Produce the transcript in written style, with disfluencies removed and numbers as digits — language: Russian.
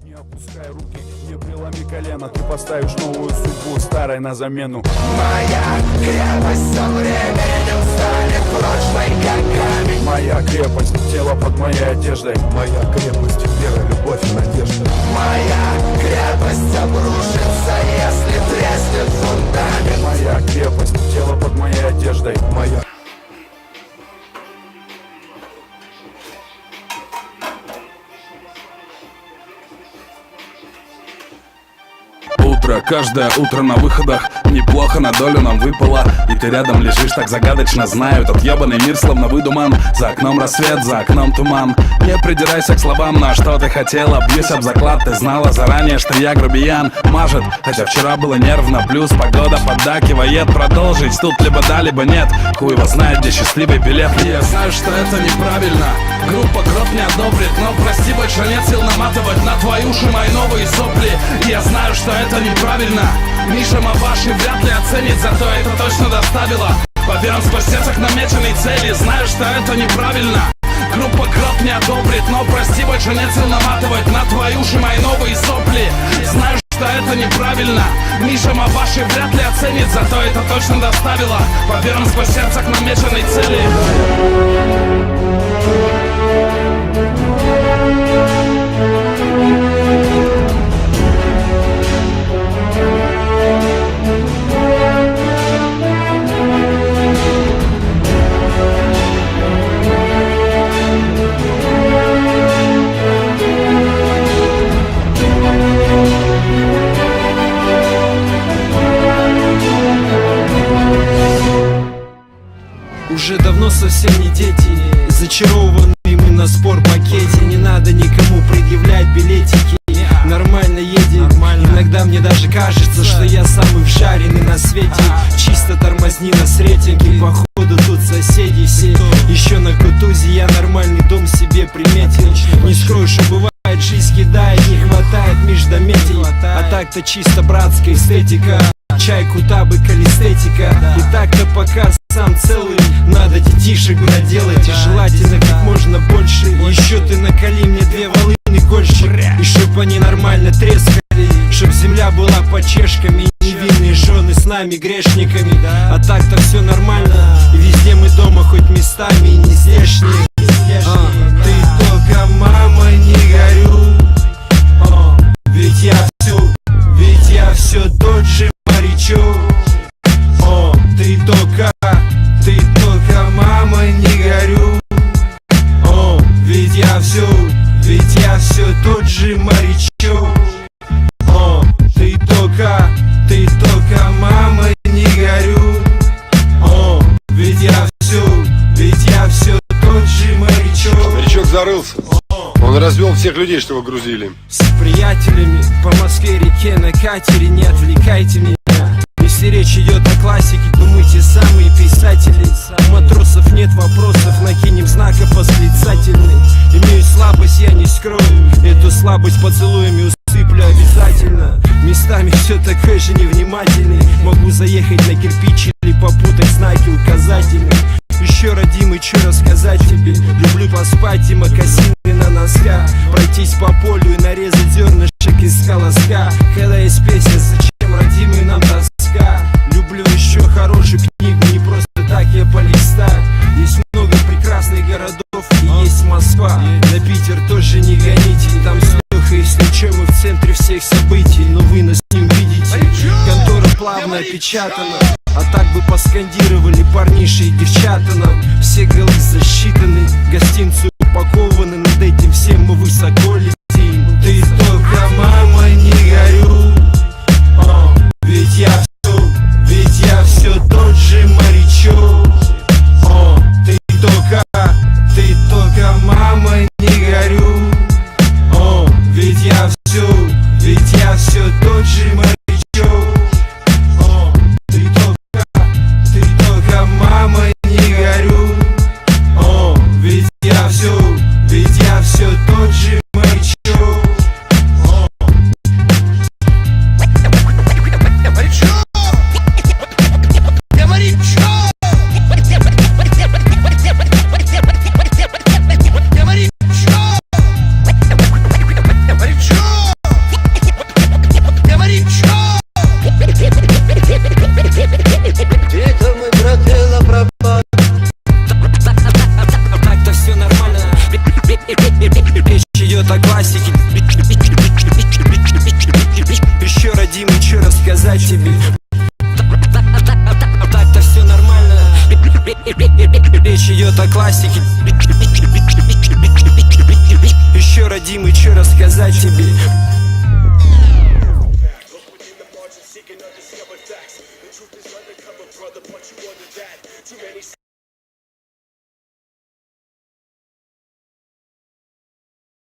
Не опускай руки, не преломи колено. Ты поставишь новую судьбу старой на замену. Моя крепость со временем станет прочной, как камень. Моя крепость, тело под моей одеждой. Моя крепость, вера, любовь и надежда. Моя крепость обрушится, если треснет фундамент. Моя крепость, тело под моей одеждой. Моя. Утро, каждое утро на выходах. Неплохо на долю нам выпало. И ты рядом лежишь так загадочно. Знаю, этот ебаный мир словно выдуман. За окном рассвет, за окном туман. Не придирайся к словам, на что ты хотела. Бьюсь об заклад, ты знала заранее, что я грубиян. Мажет, хотя вчера было нервно. Плюс погода поддакивает. Продолжить тут либо да, либо нет. Хуй его знает, где счастливый билет. И я знаю, что это неправильно. Группа Гроб не одобрит. Но прости, больше нет сил наматывать на твои уши мои новые сопли. И я знаю, что это неправильно. Миша Маваши вряд ли оценит, зато это точно доставило поверим сквозь сердце к намеченной цели. Знаю, что это неправильно. Группа Гроб не одобрит. Но прости, больше нет сил наматывать на твои уши мои новые сопли. Знаю, что это неправильно. Миша Маваши вряд ли оценит, зато это точно доставило поверим сквозь сердце к намеченной цели. Уже давно совсем не дети, зачарованные мы на спорт-пакете. Не надо никому предъявлять билетики, нормально едем. Иногда мне даже кажется, что я самый вжаренный на свете. Чисто тормозни нас рейтинги, походу тут соседи все. Еще на Кутузе я нормальный дом себе приметил. Не скрою, что бывает, жизнь кидает, не хватает междометий. А так-то чисто братская эстетика. Чайку, табык, эстетика. И так-то пока сам целый, надо детишек наделать. И желательно как можно больше. Еще ты наколи мне 2 волыны кольщик. И чтоб они нормально трескали, чтоб земля была под чешками. И невинные жены с нами грешниками. А так-то все нормально. И везде мы дома, хоть местами и не здешние. Ты только, мама, не горю. Ведь я все тот же морячок. Ты только, мама, не горю. Ведь я все тот же морячок. Ты только, мама, не горю. Ведь я все тот же морячок. Морячок зарылся. Он развел всех людей, что вы грузили. С приятелями по Москве-реке на катере. Не отвлекайте меня. Если речь идет о классике, то мы те самые писатели. У матросов нет вопросов, накинем знак восклицательный. Имею слабость, я не скрою. Эту слабость поцелуями усыплю обязательно. Местами все такой же невнимательный. Могу заехать на кирпич или попутать знаки указательные. Еще, родимый, что рассказать тебе? Люблю поспать и мокасины на носках. Пройтись по полю и нарезать зернышек из колоска. Когда есть песня, зачем, родимый, нам тоска? Люблю еще хорошую книгу, не просто так я полистать. Есть много прекрасных городов и есть Москва. На Питер тоже не гоните, там с Лехой, если че, мы в центре всех событий. Но вы нас не увидите, контора плавно опечатана. А так бы поскандировали парниши и девчата нам. Все голы засчитаны, гостинцы упакованы. Над этим всем мы высоко летим. Ты только, мама, не горю. Ведь я все тот же морячок. Ты только, мама, не горю. Ведь я все тот же морячок. Ты только, мама, не горю. Ведь я все классики. Еще, родимый, что рассказать тебе?